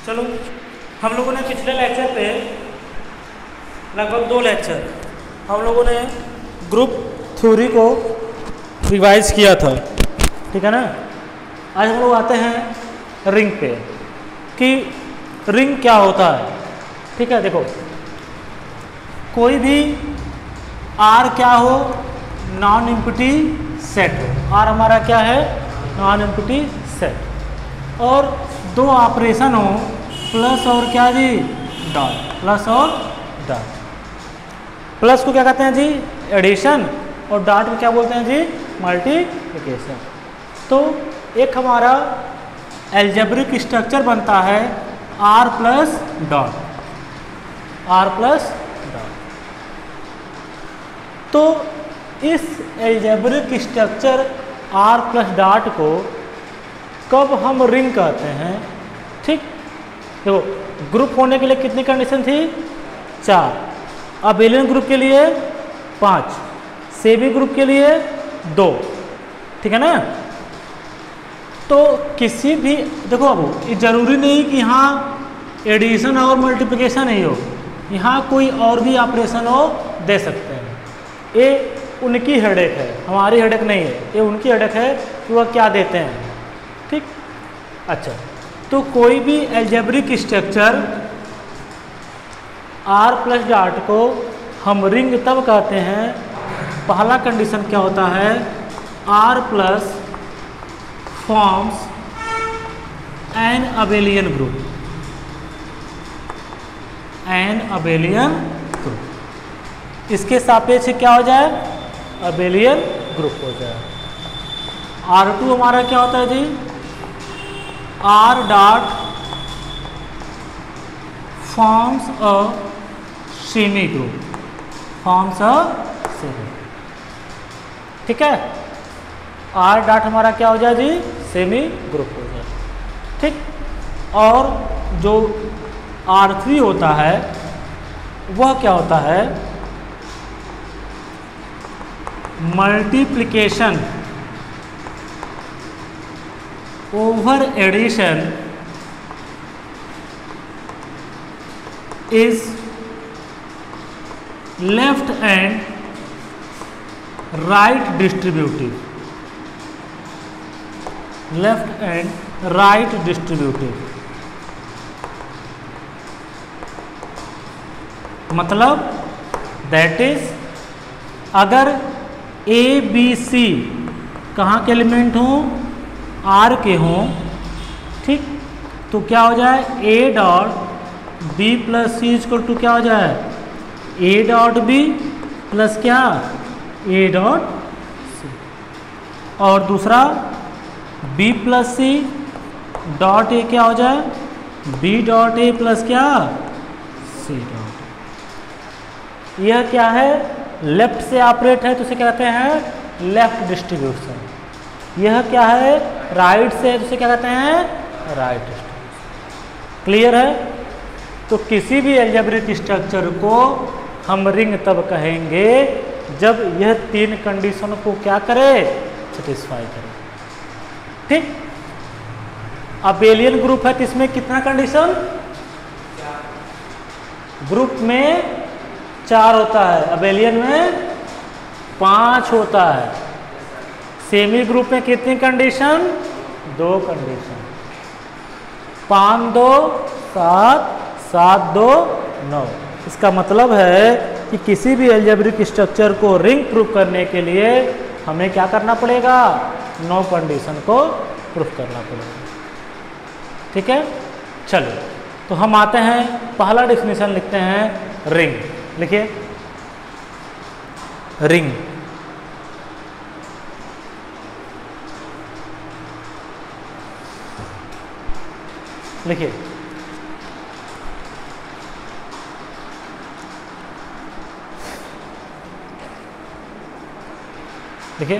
चलो हम लोगों ने पिछले लेक्चर पे लगभग 2 लेक्चर हम लोगों ने ग्रुप थ्योरी को रिवाइज किया था, ठीक है ना। आज हम लोग आते हैं रिंग पे कि रिंग क्या होता है। ठीक है, देखो कोई भी आर क्या हो, नॉन एम्प्टी सेट हो। आर हमारा क्या है, नॉन एम्प्टी सेट, और 2 ऑपरेशन हो, प्लस और क्या जी, डॉट, प्लस और डॉट। प्लस को क्या कहते हैं जी, एडिशन, और डॉट को क्या बोलते हैं जी, मल्टीप्लिकेशन। तो एक हमारा एल्जेब्रिक स्ट्रक्चर बनता है R plus dot, R plus dot. तो इस algebraic structure R plus dot को कब हम रिंग कहते हैं। ठीक, देखो ग्रुप होने के लिए कितनी कंडीशन थी, 4। अबेलियन ग्रुप के लिए 5, सेमी ग्रुप के लिए 2, ठीक है ना। तो किसी भी, देखो अब ये जरूरी नहीं कि यहाँ एडिशन और मल्टीप्लिकेशन ही हो, यहाँ कोई और भी ऑपरेशन हो दे सकते हैं। ये उनकी हेडेक है, हमारी हेडेक नहीं है, ये उनकी हेडेक है कि वह क्या देते हैं। ठीक, अच्छा, तो कोई भी algebraic structure R plus dot को हम रिंग तब कहते हैं, पहला कंडीशन क्या होता है, R plus forms an abelian group, an abelian group. इसके सापेक्ष क्या हो जाए, अबेलियन ग्रुप हो जाए। R2 हमारा क्या होता है जी, R dot forms a semi group, forms a semi. ठीक है, आर डॉट हमारा क्या हो जाए जी, सेमी ग्रुप हो जाए। ठीक, और जो R3 होता है वह क्या होता है, multiplication over addition is left and right distributive, left and right distributive. मतलब दैट इज, अगर ए बी सी कहाँ के एलिमेंट हों, आर के हों, ठीक, तो क्या हो जाए, A dot B plus C equal to क्या हो जाए, ए डॉट बी प्लस क्या, ए डॉट सी। और दूसरा B plus C dot A क्या हो जाए, बी डॉट ए प्लस क्या, सी डॉट। यह क्या है, लेफ्ट से ऑपरेट है तो इसे क्या कहते हैं, लेफ्ट डिस्ट्रीब्यूशन। यह क्या है, राइट से है तो इसे क्या कहते हैं, राइट डिस्ट्रीब्यूशन। क्लियर है। तो किसी भी एल्जेब्रिक स्ट्रक्चर को हम रिंग तब कहेंगे जब यह 3 कंडीशन को क्या करे, सेटिस्फाई करे। ठीक, अबेलियन ग्रुप है तो इसमें कितना कंडीशन, ग्रुप में 4 होता है, अबेलियन में 5 होता है। सेमी ग्रुप में कितनी कंडीशन, 2 कंडीशन, 5 2 7, 7 2 9। इसका मतलब है कि किसी भी एल्जेब्रिक स्ट्रक्चर को रिंग प्रूफ करने के लिए हमें क्या करना पड़ेगा, 9 कंडीशन को प्रूफ करना पड़ेगा। ठीक है, चलो तो हम आते हैं, पहला डेफिनेशन लिखते हैं रिंग। लिखिए रिंग, लिखिए देखिए,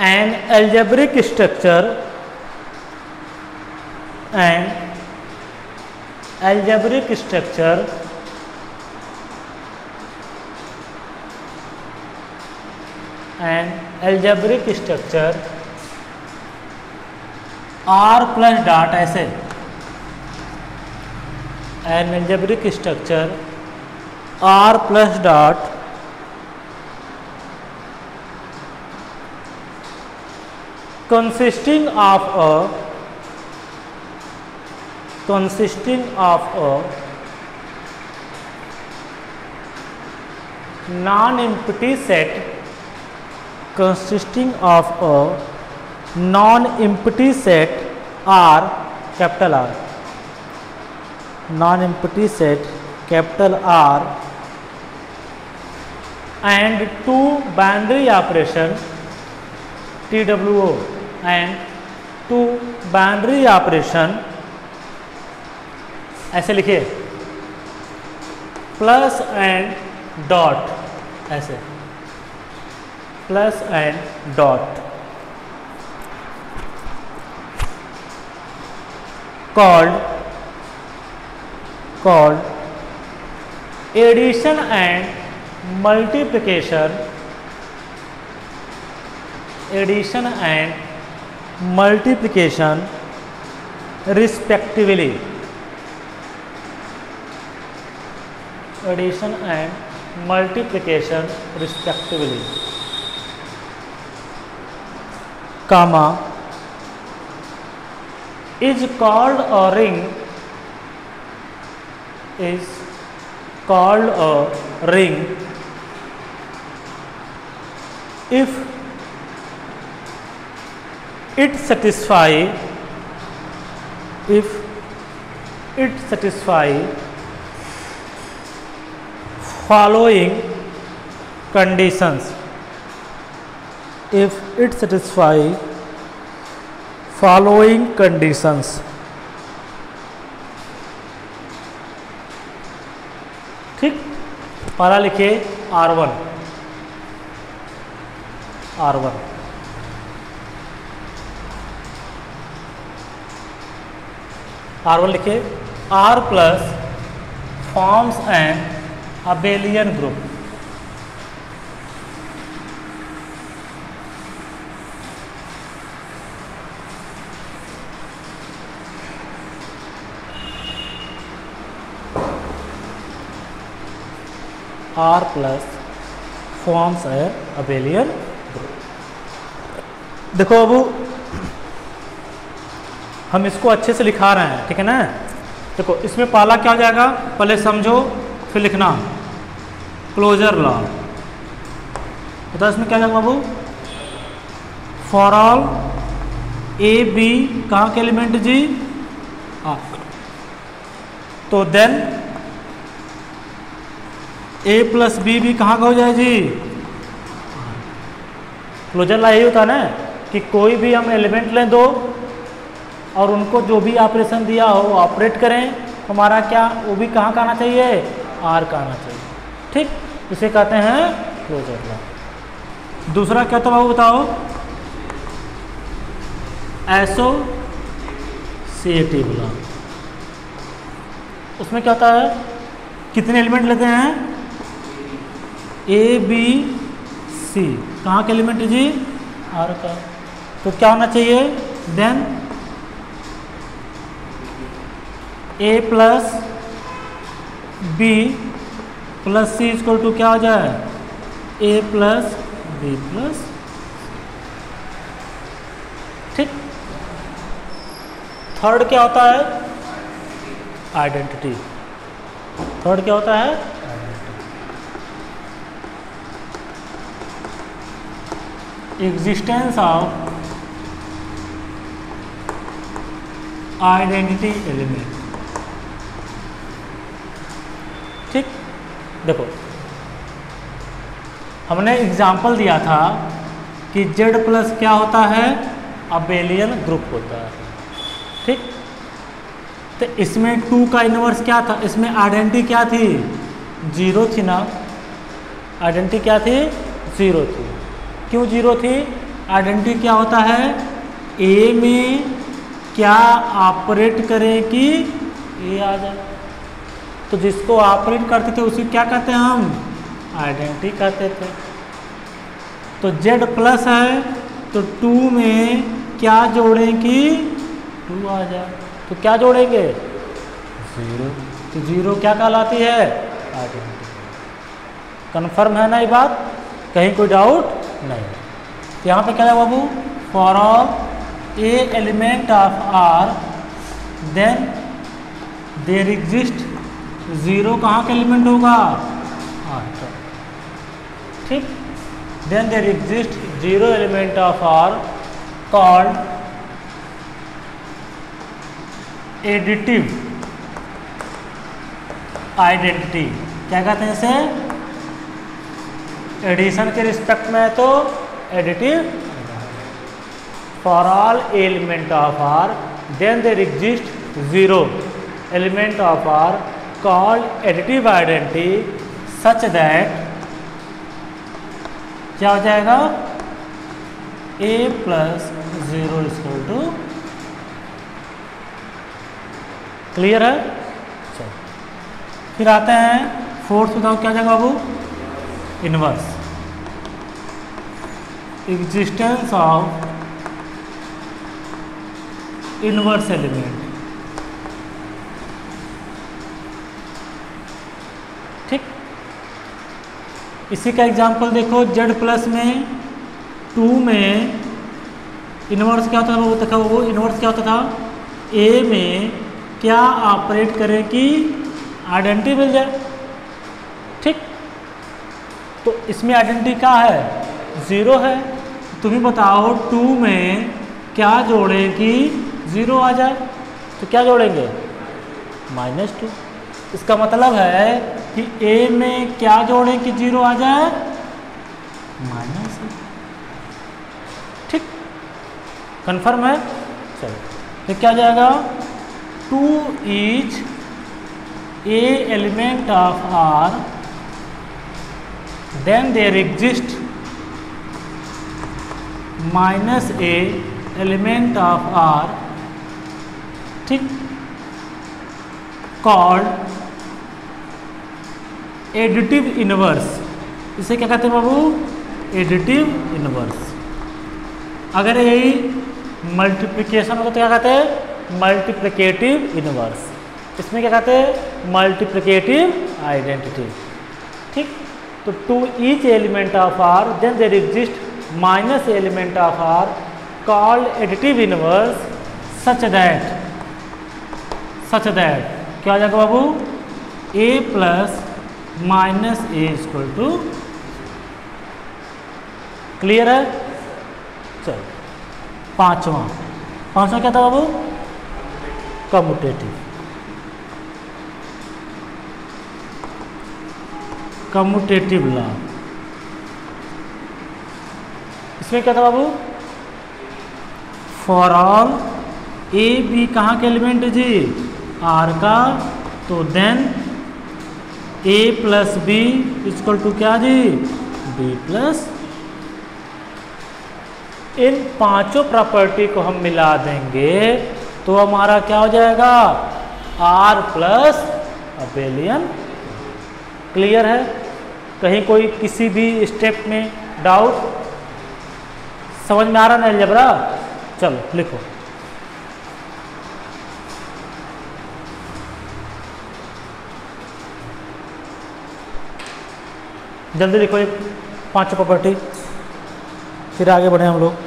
an algebraic structure, an algebraic structure an algebraic structure R plus dot, ऐसे an algebraic structure R plus dot consisting of a non-empty set R, capital R, non-empty set capital R, and two binary operation TWO and two binary operation, ऐसे लिखिए plus and dot, ऐसे plus and dot called addition and multiplication respectively. Addition and multiplication respectively, comma, is called a ring, if it satisfy following conditions. If it satisfy following conditions. ठीक, पहला लिखिए R1 लिखिए R plus forms an abelian group. R plus forms an abelian group. देखो अब हम इसको अच्छे से लिखा रहे हैं, ठीक है ना। देखो इसमें पहला क्या हो जाएगा, पहले समझो फिर लिखना, क्लोजर लॉ। बताओ इसमें क्या जाएगा बाबू, फॉर ऑल ए बी कहाँ के एलिमेंट जी आर, तो देन ए प्लस बी भी कहाँ का हो जाए जी, क्लोजर लॉ यही होता है ना कि कोई भी हम एलिमेंट लें दो और उनको जो भी ऑपरेशन दिया हो ऑपरेट करें, हमारा क्या वो भी कहाँ का आना चाहिए, आर का आना चाहिए। ठीक, इसे कहते हैं क्लोजर लॉ। दूसरा क्या तो बाबू बताओ, एसोसिएटिव लॉ। उसमें क्या होता है, कितने एलिमेंट लेते हैं, ए बी सी, कहाँ के एलिमेंट जी, आर का, तो क्या होना चाहिए, then A plus B plus C equal to क्या हो जाए, ए प्लस बी प्लस। ठीक, थर्ड क्या होता है, आइडेंटिटी। थर्ड क्या होता है, एग्जिस्टेंस ऑफ आइडेंटिटी एलिमेंट। ठीक, देखो हमने एग्जाम्पल दिया था कि Z प्लस क्या होता है, अबेलियन ग्रुप होता है। ठीक, तो इसमें 2 का इनवर्स क्या था, इसमें आइडेंटिटी क्या थी, 0 थी ना, आइडेंटिटी क्या थी, 0 थी। क्यों 0 थी, आइडेंटिटी क्या होता है, ए में क्या ऑपरेट करें कि ए आ जाए, तो जिसको ऑपरेट करते थे उसे क्या कहते हैं हम, आइडेंटिटी कहते थे। तो Z प्लस है तो 2 में क्या जोड़ें कि 2 आ जाए, तो क्या जोड़ेंगे, 0, तो तो 0 क्या कहलाती है? आइडेंटिटी। कन्फर्म है ना ये बात? कहीं कोई डाउट नहीं। तो यहाँ पे क्या है बाबू? For all a element of R then there exist 0 कहाँ का एलिमेंट होगा? आर का। ठीक, then there exist 0 element of R called additive identity. क्या कहते हैं इसे? एडिशन के रिस्पेक्ट में तो additive. For all element of R then there exist 0 element of R called additive identity such that क्या हो जाएगा? a plus 0 equal to. Clear है? चलो फिर आते हैं फोर्थ बताओ क्या जाएगा बाबू? Inverse. Existence of inverse element. ठीक, इसी का एग्जांपल देखो। z प्लस में 2 में इनवर्स क्या होता था? वो देखा, वो इनवर्स क्या होता था? a में क्या ऑपरेट करें कि आइडेंटिटी मिल जाए। ठीक, तो इसमें आइडेंटिटी क्या है? 0 है। तुम ही बताओ 2 में क्या जोड़ें कि 0 आ जाए? तो क्या जोड़ेंगे? -2। इसका मतलब है कि a में क्या जोड़ें कि 0 आ जाए? -1। ठीक, कन्फर्म है? चलो फिर क्या जाएगा? 2 is a element of R then there exists minus a element of R, ठीक, called एडिटिव इनवर्स। इसे क्या कहते हैं बाबू? Additive inverse. अगर यही मल्टीप्लिकेशन होता तो क्या कहते हैं? Multiplicative inverse. इसमें क्या कहते हैं? Multiplicative identity. ठीक, तो 2 each element of R then there exist minus element of R called additive inverse such that क्या हो जाएगा बाबू? a plus minus A equal to. Clear है? चलो पांचवा क्या था बाबू? Commutative law. इसमें क्या था बाबू? फॉर ऑल ए बी कहाँ के एलिमेंट है जी? आर का। तो then a plus B equal to क्या जी? b plus. इन पांचों प्रॉपर्टी को हम मिला देंगे तो हमारा क्या हो जाएगा? R plus abelian. क्लियर है? कहीं कोई किसी भी स्टेप में डाउट? समझ में आ रहा ना अलजेब्रा? चलो लिखो। जल्दी लिखो ये पांचों प्रॉपर्टी, फिर आगे बढ़े हम लोग।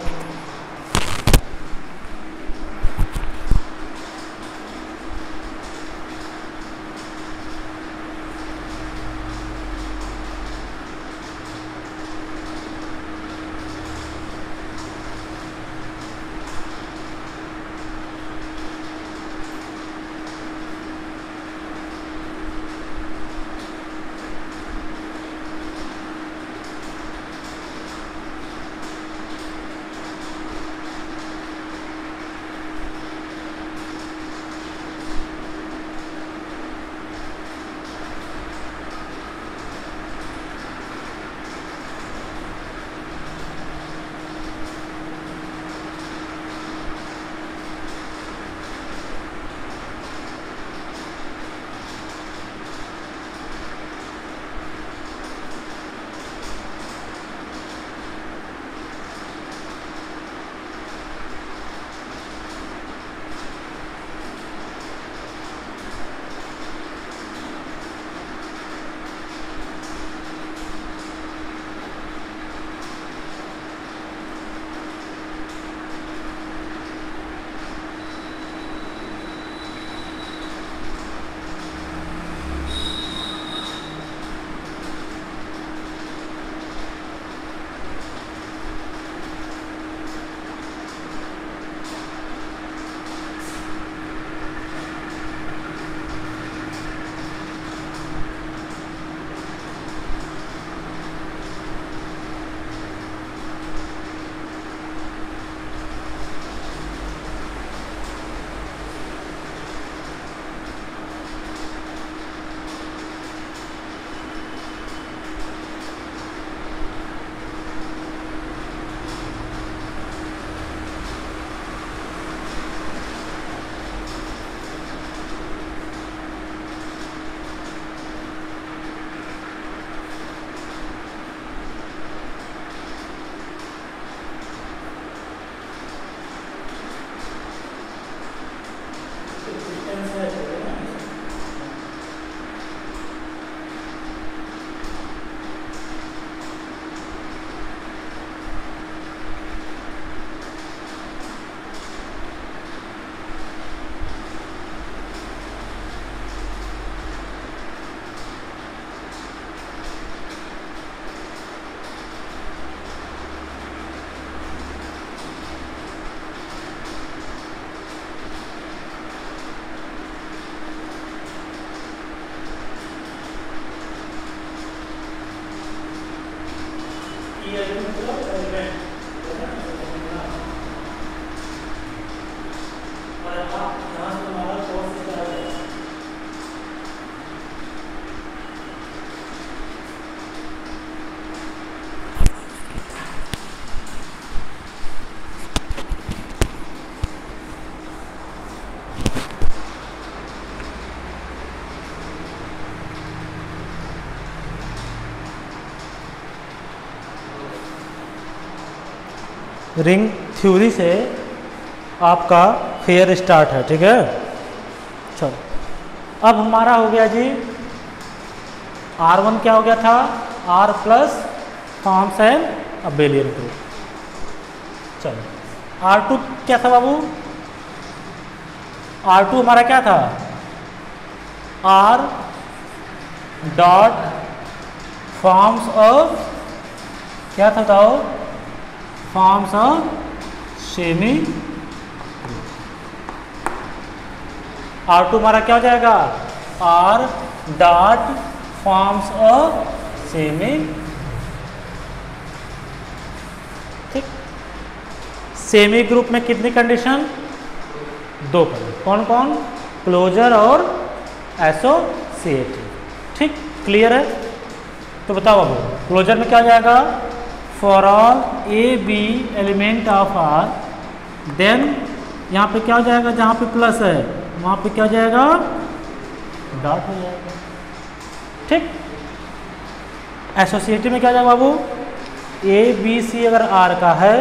रिंग थ्योरी से आपका फेयर स्टार्ट है, ठीक है। चलो अब हमारा हो गया जी R1 क्या हो गया था, R plus forms an abelian group. चलो R2 क्या था बाबू, R2 हमारा क्या था, R डॉट फॉर्म्स ऑफ क्या था बताओ, फॉर्म्स ऑफ सेमी। R2 हमारा क्या हो जाएगा, R dot forms of semi. ठीक, सेमी ग्रुप में कितनी कंडीशन, 2 कंडीशन, कौन कौन, क्लोजर और एसोसिएटिव। ठीक, क्लियर है। तो बताओ अब क्लोजर में क्या हो जाएगा, for all A B element of R, then यहाँ पे क्या हो जाएगा, जहाँ पे प्लस है वहाँ पे क्या हो जाएगा, डॉट हो जाएगा। ठीक, एसोसिएटिव में क्या हो जाएगा बाबू, ए बी सी अगर आर का है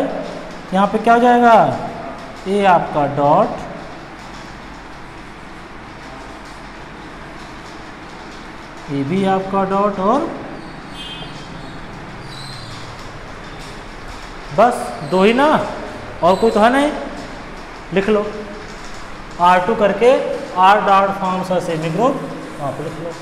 यहाँ पे क्या हो जाएगा, ए आपका डॉट, ए बी आपका डॉट, और बस 2 ही ना, और कोई तो है नहीं, लिख लो R2 करके R dot forms of semi group, वहाँ पे लिख लो।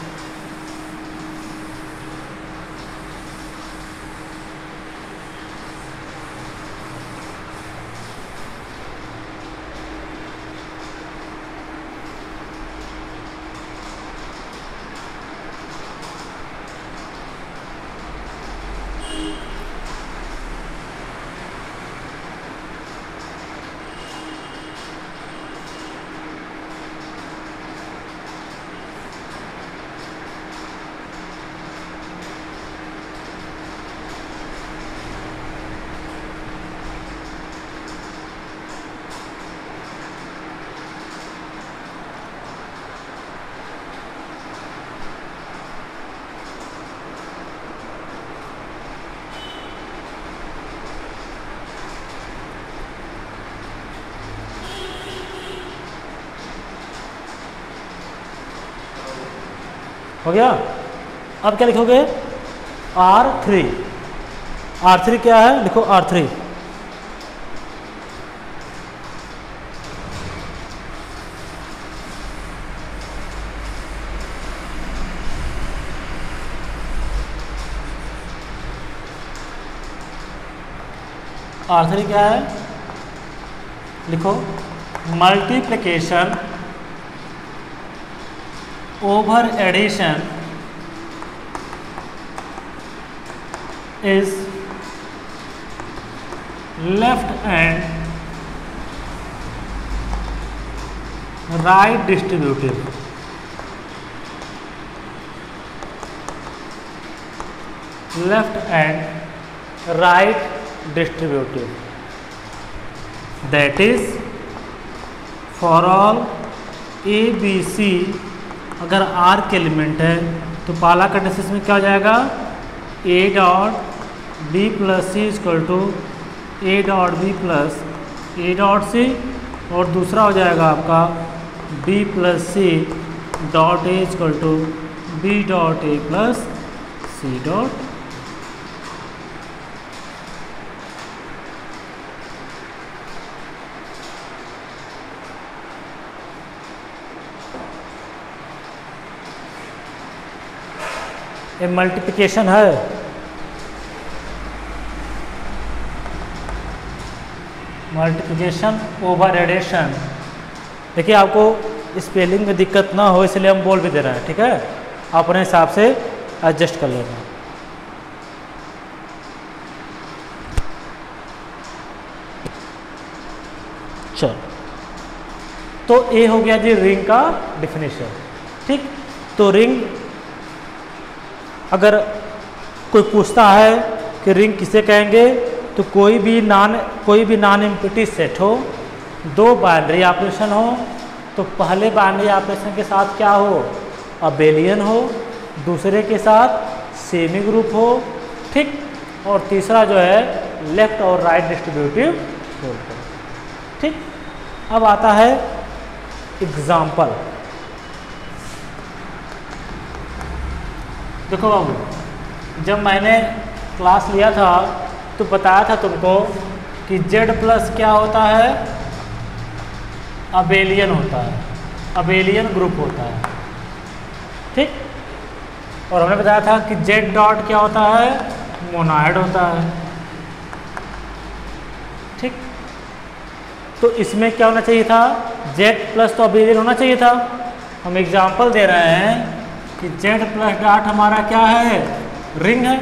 हो गया। अब क्या लिखोगे, R3, R3 क्या है, लिखो R3, R3 क्या है, लिखो multiplication over addition is left and right distributive, left and right distributive, that is for all A B C अगर R के एलिमेंट है तो पहला कंडीशन में क्या हो जाएगा, A dot B plus C equal to A dot B plus A dot C, और दूसरा हो जाएगा आपका B plus C dot A equal to B dot A plus C dot. ये मल्टीप्लिकेशन है, मल्टीप्लिकेशन ओवर एडिशन। देखिए आपको spelling में दिक्कत ना हो इसलिए हम बोल भी दे रहे हैं, ठीक है, अपने हिसाब से एडजस्ट कर लेना। चलो तो ये हो गया जी रिंग का डिफिनेशन। ठीक, तो रिंग अगर कोई पूछता है कि रिंग किसे कहेंगे, तो कोई भी नॉन एम्प्टी सेट हो, 2 बाइनरी ऑपरेशन हो, तो पहले बाइनरी ऑपरेशन के साथ क्या हो, अबेलियन हो, दूसरे के साथ सेमी ग्रुप हो, ठीक, और तीसरा जो है लेफ्ट और राइट डिस्ट्रीब्यूटिव सोल्व करो। ठीक, अब आता है एग्जाम्पल। देखो बाबू, जब मैंने क्लास लिया था तो बताया था तुमको कि Z प्लस क्या होता है, अबेलियन होता है, अबेलियन ग्रुप होता है। ठीक, और हमने बताया था कि Z डॉट क्या होता है, मोनाइड होता है। ठीक, तो इसमें क्या होना चाहिए था, Z प्लस तो अबेलियन होना चाहिए था। हम एग्जाम्पल दे रहे हैं कि Z प्लस डॉट हमारा क्या है, रिंग है।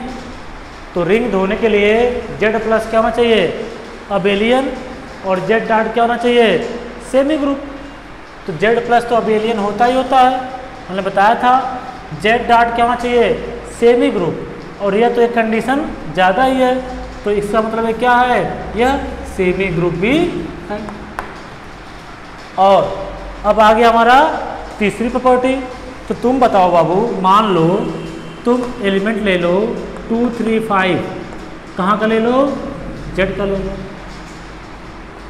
तो रिंग ढूंढने के लिए Z प्लस क्या होना चाहिए, अबेलियन, और Z डॉट क्या होना चाहिए, सेमी ग्रुप। तो Z प्लस तो अबेलियन होता ही होता है, हमने बताया था। Z डॉट क्या होना चाहिए, सेमी ग्रुप, और यह तो एक कंडीशन ज़्यादा ही है, तो इसका मतलब है क्या है, यह सेमी ग्रुप भी है। और अब आ गया हमारा तीसरी प्रॉपर्टी। तो तुम बताओ बाबू, मान लो तुम एलिमेंट ले लो 2 3 5, कहाँ का ले लो, Z का ले लो।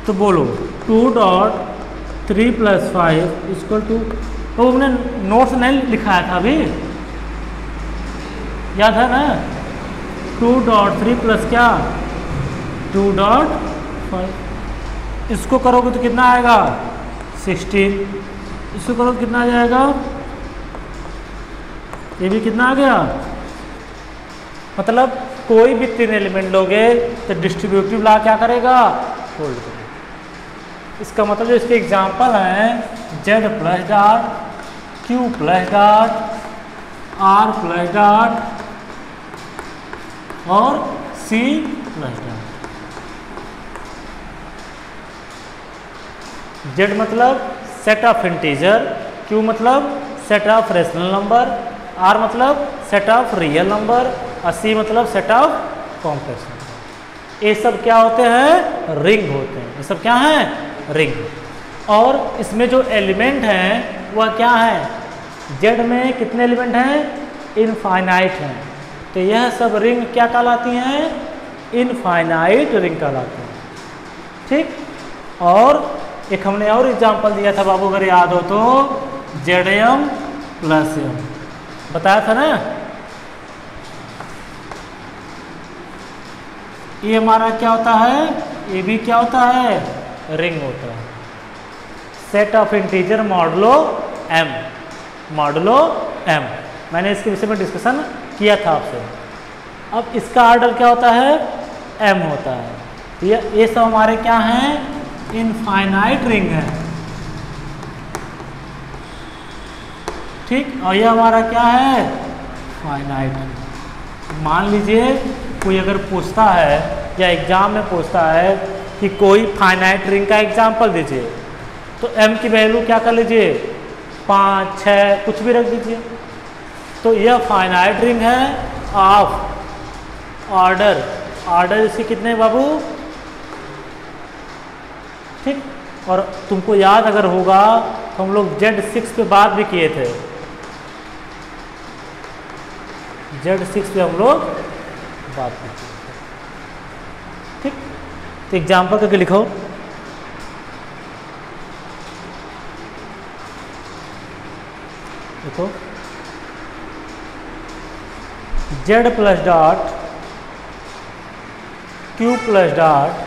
तो बोलो 2 डॉट 3 प्लस 5 इक्वल टू, तो हमने नोट्स नहीं लिखाया था अभी, याद है ना, 2 डॉट 3 प्लस क्या, 2 डॉट 5। इसको करोगे तो कितना आएगा, 16। इसको करोगे कितना आ जाएगा, ये भी कितना आ गया। मतलब कोई भी 3 एलिमेंट लोगे तो डिस्ट्रीब्यूटिव ला क्या करेगा, फोल्ड करेगा। इसका मतलब जो इसके एग्जाम्पल हैं, Z plus dot, Q plus dot, R plus dot और C प्लस डॉट। Z मतलब सेट ऑफ इंटीजर, Q मतलब set of rational number, R मतलब सेट ऑफ रियल नंबर, और C मतलब सेट ऑफ कॉम्प्लेक्स नंबर। ये सब क्या होते हैं, रिंग होते हैं। ये सब क्या हैं, रिंग। और इसमें जो एलिमेंट हैं वह क्या है, Z में कितने एलिमेंट हैं, इनफाइनाइट हैं। तो यह सब रिंग क्या कहलाती हैं, इनफाइनाइट रिंग कहलाती हैं। ठीक, और एक हमने और एग्जांपल दिया था बाबू, अगर याद हो तो, ZM प्लस M बताया था ना। ये हमारा क्या होता है, ये भी क्या होता है, रिंग होता है। Set of integer modulo M, modulo M, मैंने इसके विषय में डिस्कशन किया था आपसे। अब इसका ऑर्डर क्या होता है, M होता है। ये सब हमारे क्या हैं, इनफाइनाइट रिंग है। ठीक, और ये हमारा क्या है, फाइनाइट। मान लीजिए कोई अगर पूछता है या एग्जाम में पूछता है कि कोई फाइनाइट रिंग का एग्जाम्पल दीजिए, तो M की वैल्यू क्या कर लीजिए, 5 6 कुछ भी रख दीजिए। तो यह फाइनाइट रिंग है ऑफ ऑर्डर, ऑर्डर इसके कितने बाबू। ठीक, और तुमको याद अगर होगा तो हम लोग Z6 पे बात भी किए थे, Z6 पे हम लोग बात करते हैं। ठीक, तो एग्जाम्पल करके लिखो। देखो Z plus dot, Q plus dot,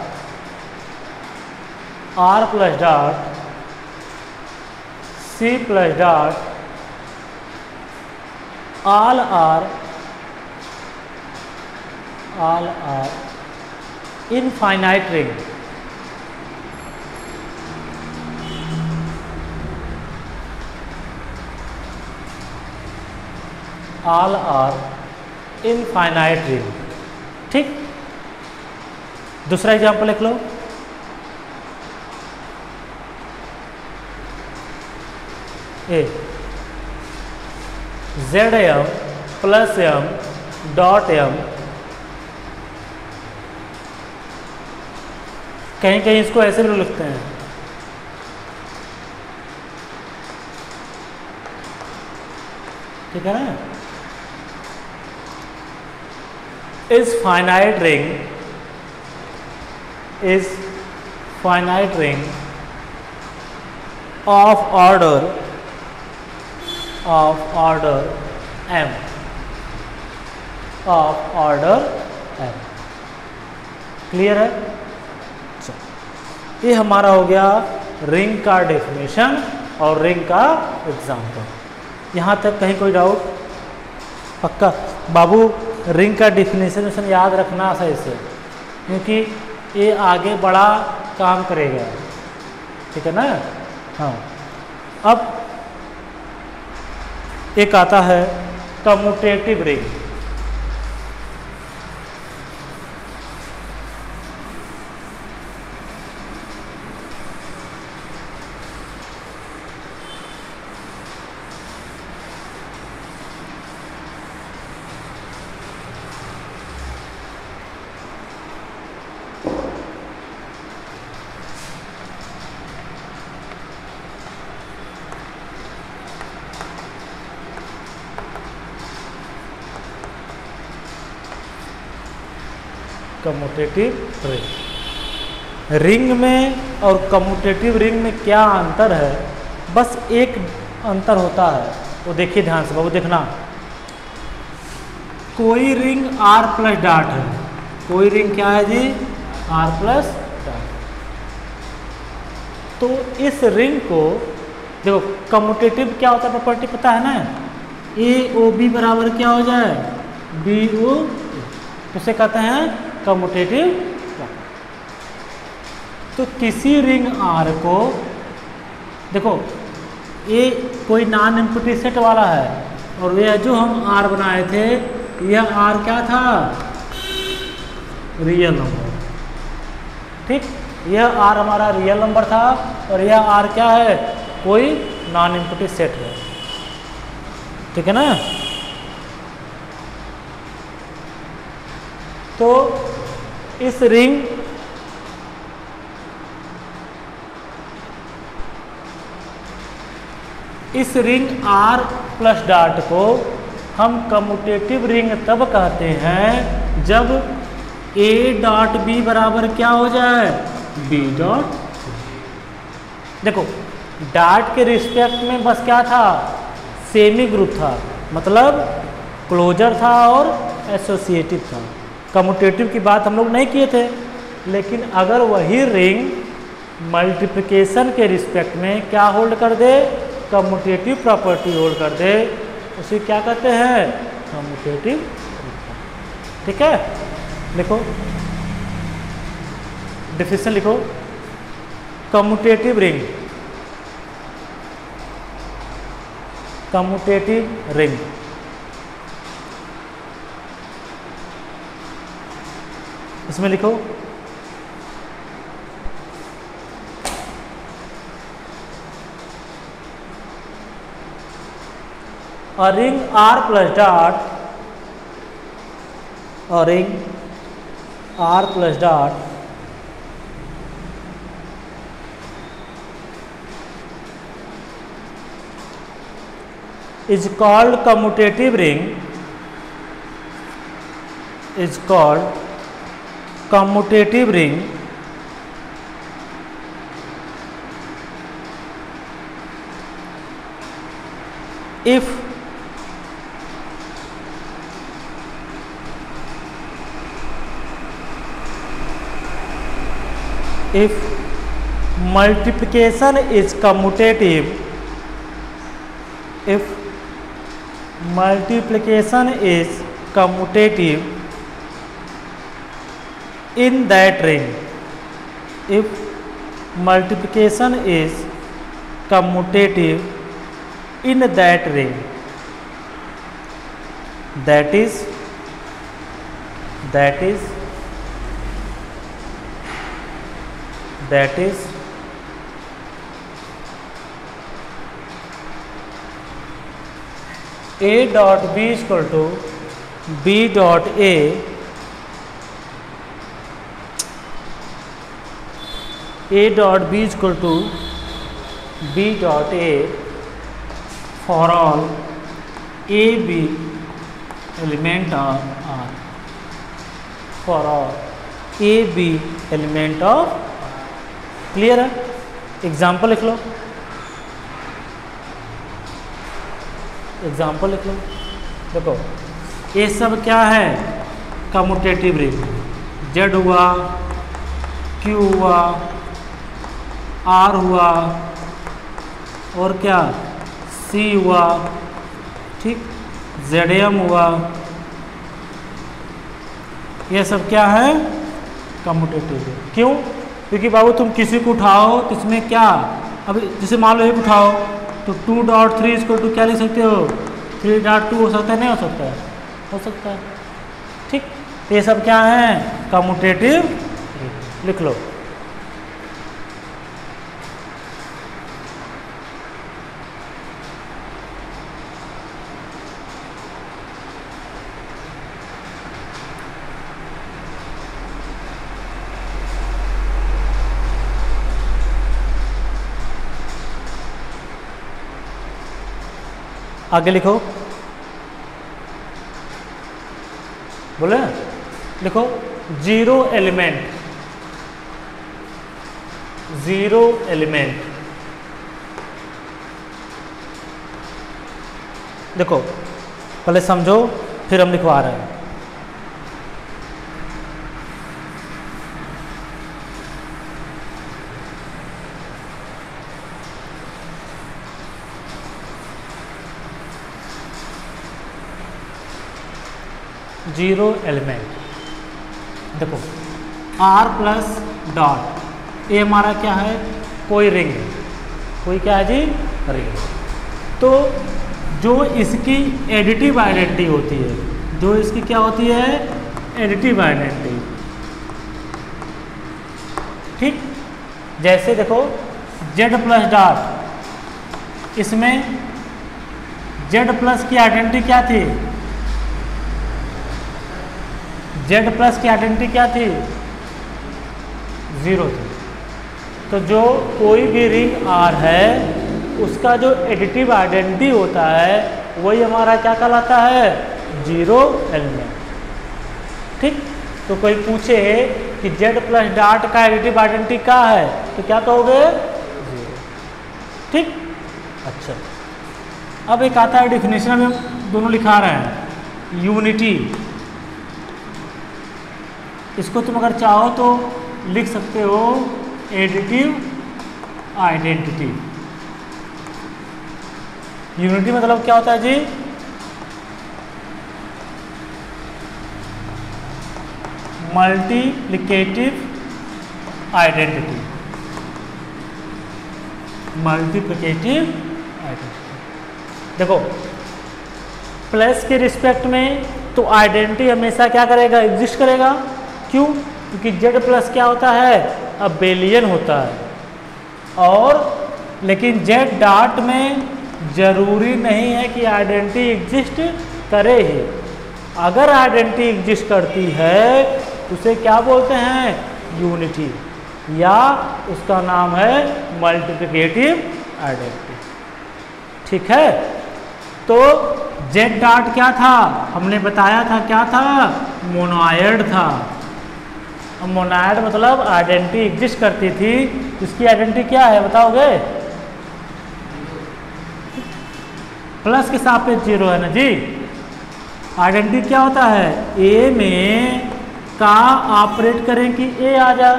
R plus dot, C plus dot, all are infinite ring. All are infinite ring. ठीक, दूसरा एग्जांपल लिख लो। A ZM plus M dot M, कहीं कहीं इसको ऐसे भी लिखते हैं, ठीक है ना। इस finite ring is finite ring of order m, of order m। Clear है? ये हमारा हो गया रिंग का डेफिनेशन और रिंग का एग्जाम्पल। यहाँ तक कहीं कोई डाउट? पक्का बाबू रिंग का डेफिनेशन याद रखना सही से, क्योंकि ये आगे बड़ा काम करेगा। ठीक है ना? हाँ। अब एक आता है commutative ring. Commutative ring, ring में और कम्यूटेटिव रिंग में क्या अंतर है? बस एक अंतर होता है, वो देखिए ध्यान से बाबू, देखना। कोई रिंग R प्लस डॉट है, कोई रिंग क्या है जी? R plus dot. तो इस रिंग को देखो, कम्यूटेटिव क्या होता है प्रॉपर्टी पता है ना? AOB बराबर क्या हो जाए? BO, उसे कहते हैं कम्यूटेटिव। तो किसी रिंग R को देखो, ये कोई नॉन एम्प्टी सेट वाला है, और यह जो हम R बनाए थे, यह R क्या था? Real number. ठीक, यह R हमारा रियल नंबर था, और यह R क्या है? कोई नॉन एम्प्टी सेट है। ठीक है ना? तो इस रिंग R प्लस डॉट को हम कम्यूटेटिव रिंग तब कहते हैं जब A डॉट B बराबर क्या हो जाए? B dot. देखो, डॉट के रिस्पेक्ट में बस क्या था? सेमी ग्रुप था, मतलब क्लोजर था और एसोसिएटिव था। कम्यूटेटिव की बात हम लोग नहीं किए थे, लेकिन अगर वही रिंग मल्टीप्लिकेशन के रिस्पेक्ट में क्या होल्ड कर दे? कम्यूटेटिव प्रॉपर्टी होल्ड कर दे, उसे क्या कहते हैं? कम्यूटेटिव। ठीक है? लिखो, डेफिनेशन लिखो। कम्यूटेटिव रिंग, कम्यूटेटिव रिंग इसमें लिखो a ring R plus dot, a ring R plus dot is called commutative ring, is called commutative ring if multiplication is commutative, if multiplication is commutative in that ring, if multiplication is commutative in that ring, that is A dot B is equal to B dot A, A dot B is equal to B dot A for all A B element of R, for all A B element of. Clear है? Example लिख लो, example लिख लो। देखो ये सब क्या है? Commutative ring. Z हुआ, Q हुआ, आर हुआ, और क्या सी हुआ, ठीक, जेड एम हुआ, ये सब क्या है? Commutative ring. क्यों? क्योंकि बाबू तुम किसी को उठाओ तो इसमें क्या, अभी जैसे मान लो एक उठाओ तो 2.3 क्या लिख सकते हो? 3.2 हो सकता है, नहीं हो सकता है? हो सकता है, ठीक। तो ये सब क्या है? कम्यूटेटिव। लिख लो। आगे लिखो, बोले लिखो जीरो एलिमेंट। जीरो एलिमेंट, देखो पहले समझो फिर हम लिखवा रहे हैं। जीरो एलिमेंट, देखो आर प्लस डॉट, ये हमारा क्या है? कोई रिंग है, कोई क्या है जी? रिंग। तो जो इसकी एडिटिव आइडेंटिटी होती है, जो इसकी क्या होती है? एडिटिव आइडेंटिटी, ठीक। जैसे देखो जेड प्लस डॉट, इसमें जेड प्लस की आइडेंटिटी क्या थी? जेड प्लस की आइडेंटिटी क्या थी? 0 थी। तो जो कोई भी रिंग आर है उसका जो एडिटिव आइडेंटिटी होता है वही हमारा क्या कहलाता है? जीरो एलिमेंट, ठीक। तो कोई पूछे कि जेड प्लस डॉट का एडिटिव आइडेंटिटी क्या है, तो क्या कहोगे? 0, ठीक। अच्छा, अब एक आता है डिफिनेशन में हम दोनों लिखा रहे हैं, यूनिटी। इसको तुम अगर चाहो तो लिख सकते हो एडिटिव आइडेंटिटी। यूनिटी मतलब क्या होता है जी? Multiplicative identity. Multiplicative identity. देखो प्लस के रिस्पेक्ट में तो आइडेंटिटी हमेशा क्या करेगा? एग्जिस्ट करेगा। क्यों? क्योंकि जेड प्लस क्या होता है? अबेलियन होता है। और लेकिन जेड डॉट में जरूरी नहीं है कि आइडेंटिटी एग्जिस्ट करे ही। अगर आइडेंटिटी एग्जिस्ट करती है तो उसे क्या बोलते हैं? यूनिटी, या उसका नाम है मल्टीप्लिकेटिव आइडेंटिटी, ठीक है। तो जेड डॉट क्या था? हमने बताया था क्या था? मोनोआयड था। अब मोनोआयड मतलब आइडेंटिटी एग्जिस्ट करती थी, इसकी आइडेंटिटी क्या है बताओगे? प्लस के सापेक्ष 0 है ना जी। आइडेंटिटी क्या होता है? ए में का ऑपरेट करें कि ए आ जाए।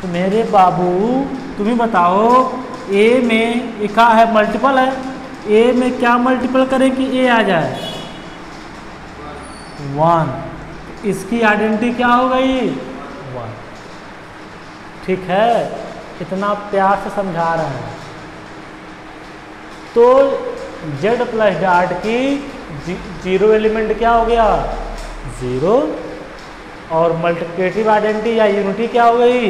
तो मेरे बाबू तुम ही बताओ, ए में ए का है? मल्टीपल है। ए में क्या मल्टीपल करें कि ए आ जाए? 1। इसकी आइडेंटिटी क्या हो गई? 1, ठीक है। इतना प्यार से समझा रहे हैं। तो जेड प्लस डॉट की जीरो एलिमेंट क्या हो गया? 0। और मल्टीप्लिकेटिव आइडेंटिटी या यूनिटी क्या हो गई?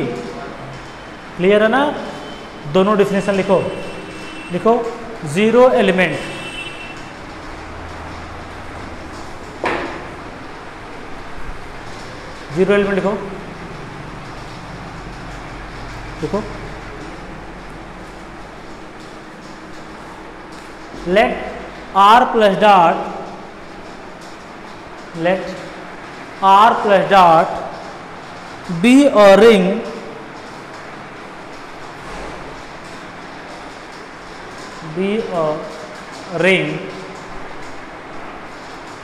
क्लियर है ना? दोनों डिफिनेशन लिखो। लिखो जीरो एलिमेंट, जीरो एलिमेंट लिखो। देखो let R plus dot, let R plus dot be a ring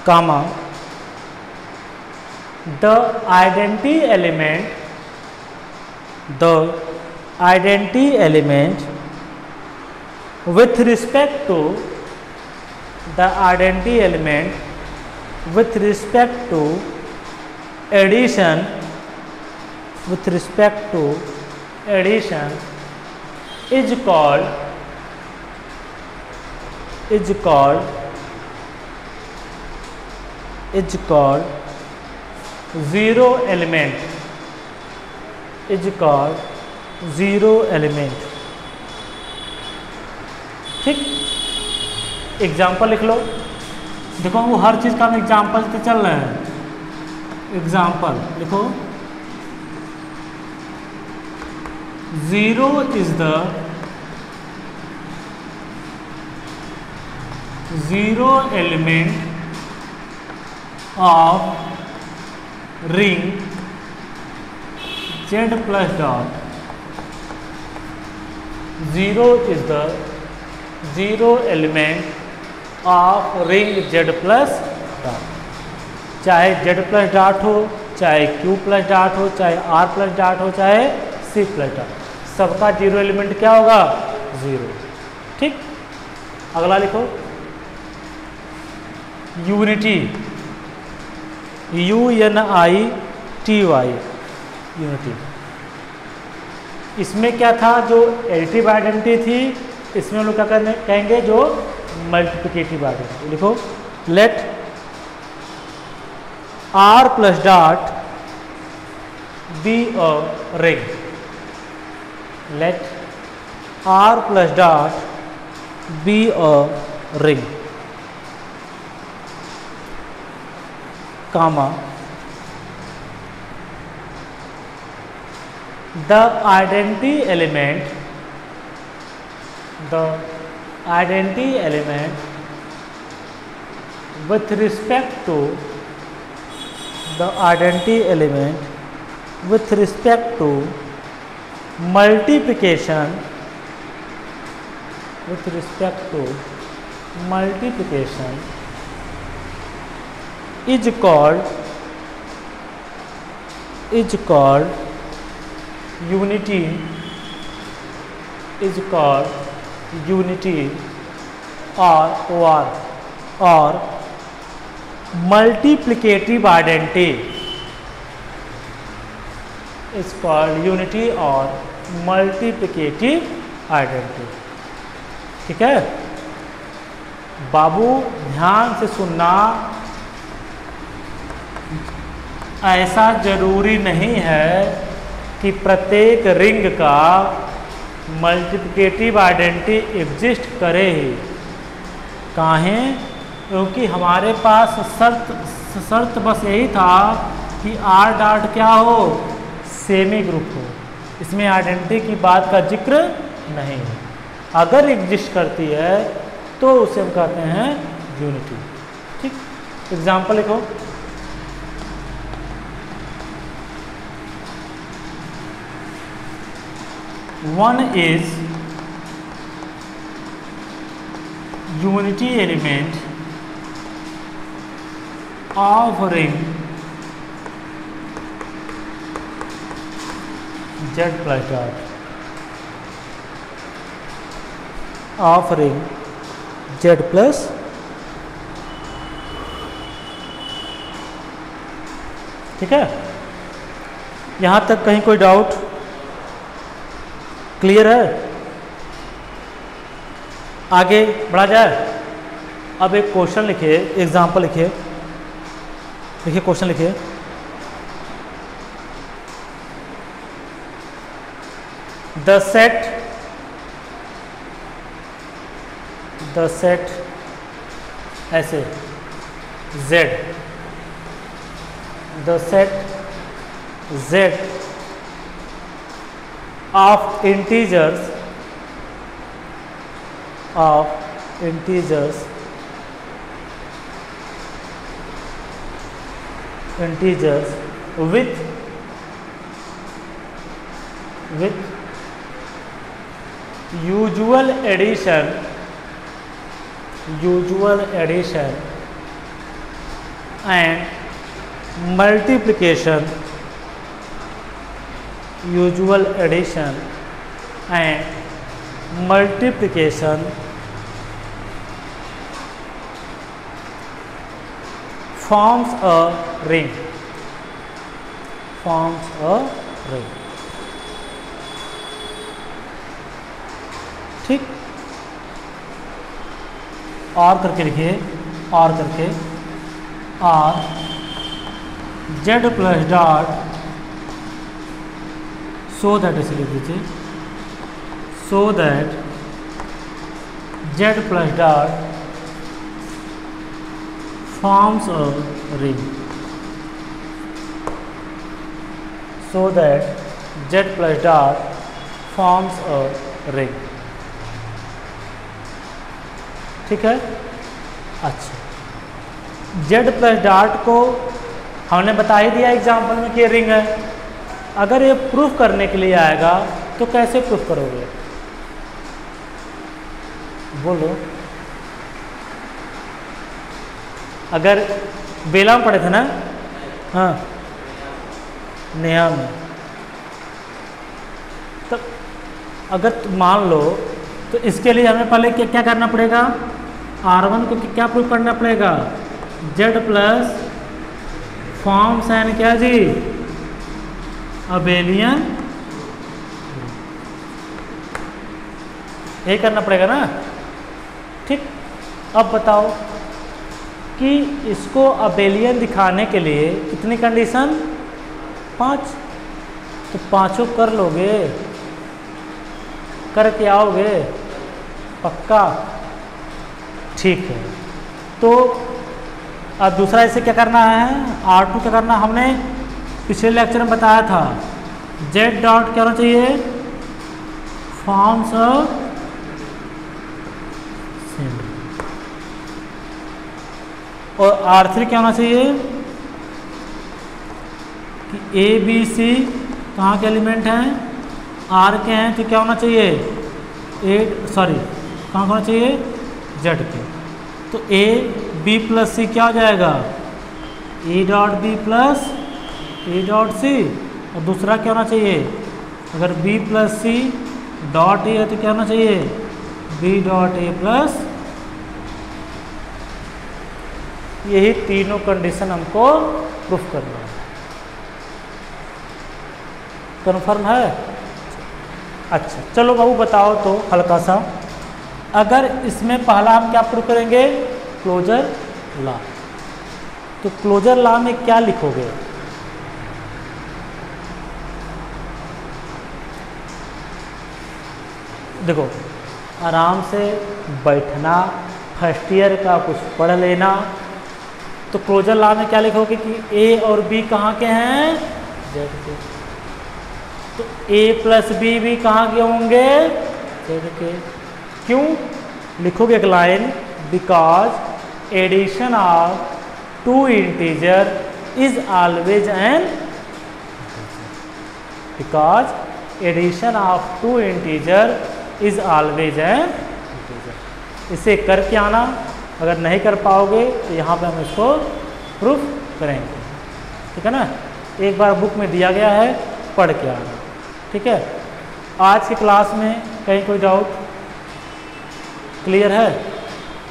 comma the identity element with respect to addition is called zero element, ठीक। एग्जाम्पल लिख लो। देखो वो हर चीज का हम एग्जाम्पल से चल रहे हैं। एग्जाम्पल लिखो, zero is the zero element of ring z plus dot. Zero is the zero element of ring z plus dot. चाहे z plus dot हो, चाहे q plus dot हो, चाहे r plus dot हो, चाहे c plus dot, सबका zero element क्या होगा? जीरो। ठीक। अगला लिखो, यूनिटी, UNITY, यूनिटी। इसमें क्या था? जो एडिटिव आइडेंटिटी थी, इसमें हम लोग क्या कहेंगे? जो मल्टीप्लिकेटिव आइडेंटिटी। लिखो, late R plus dot be a ring. Let R plus dot be a ring, comma the identity element with respect to multiplication is called unity, or multiplicative identity is called unity or multiplicative identity। ठीक है बाबू, ध्यान से सुनना। ऐसा जरूरी नहीं है कि प्रत्येक रिंग का मल्टीप्लिकेटिव आइडेंटिटी एग्जिस्ट करे ही। काहें? क्योंकि हमारे पास शर्त बस यही था कि R डॉट क्या हो? सेमी ग्रुप हो। इसमें आइडेंटिटी की बात का जिक्र नहीं है। अगर एग्जिस्ट करती है तो उसे हम कहते हैं यूनिटी। ठीक। एग्जाम्पल लिखो, one is unity element of ring z plus dot, of ring z plus ठीक है। यहां तक कहीं कोई डाउट? क्लियर है? आगे बढ़ा जाए। अब एक क्वेश्चन लिखिए, एग्जाम्पल लिखिए, क्वेश्चन लिखिए, द सेट ऐसे z, the set z of integers with with usual addition and multiplication, forms a ring. ठीक, और करके लिखिए, और करके R Z plus dot, so that इसे लिख दीजिए, so that Z plus dot forms a ring. So that Z plus dot forms a ring. ठीक है। अच्छा, Z प्लस डॉट को हमने बता ही दिया एग्जाम्पल में कि ये रिंग है। अगर ये प्रूफ करने के लिए आएगा तो कैसे प्रूफ करोगे, बोलो। अगर बेला में पढ़े थे ना, हाँ नेहा में, तो अगर मान लो तो इसके लिए हमें पहले क्या करना पड़ेगा, R1 को क्या प्रूफ करना पड़ेगा, Z प्लस फॉर्म्स एंड क्या जी, अबेलियन, यही करना पड़ेगा ना। ठीक, अब बताओ कि इसको अबेलियन दिखाने के लिए कितनी कंडीशन, 5, तो पांचों कर लोगे, करके आओगे पक्का। ठीक है, तो अब दूसरा इसे क्या करना है, R2 क्या करना, हमने पिछले लेक्चर में बताया था Z डॉट क्या होना चाहिए, फॉर्म्स ऑफ सिंबल, और R3 क्या होना चाहिए कि A B C कहाँ के एलिमेंट हैं, R के हैं, तो क्या होना चाहिए, कहाँ होना चाहिए, Z के। तो A B प्लस C क्या हो जाएगा, E dot B plus E dot C, और दूसरा क्या होना चाहिए, अगर B plus C dot A है तो क्या होना चाहिए, B डॉट A प्लस। यही तीनों कंडीशन हमको प्रूफ करना है। कन्फर्म है। अच्छा चलो बाबू बताओ तो हल्का सा, अगर इसमें पहला हम क्या प्रूफ करेंगे, क्लोजर लॉ। तो क्लोजर लॉ में क्या लिखोगे, देखो आराम से बैठना, फर्स्ट ईयर का कुछ पढ़ लेना। तो क्लोजर लॉ में क्या लिखोगे कि A और B कहाँ के हैं, Z के। तो A प्लस B भी कहाँ के होंगे, Z के। क्यों लिखोगे एक line, because addition of 2 integer is always an, because addition of 2 integer is always an integer. इसे करके आना, अगर नहीं कर पाओगे तो यहाँ पे हम इसको प्रूफ करेंगे। ठीक है ना, एक बार बुक में दिया गया है, पढ़ के आना। ठीक है, आज की क्लास में कहीं कोई डाउट, क्लियर है।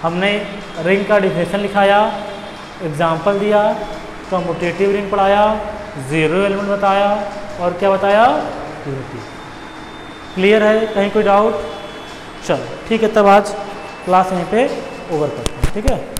हमने रिंग का डिफिनेशन लिखाया, एग्जाम्पल दिया, कम्यूटेटिव रिंग पढ़ाया, 0 एलिमेंट बताया, और क्या बताया, यूनिटी। क्लियर है, कहीं कोई डाउट, चलो ठीक है, तब आज क्लास यहीं पे ओवर करते हैं। ठीक है।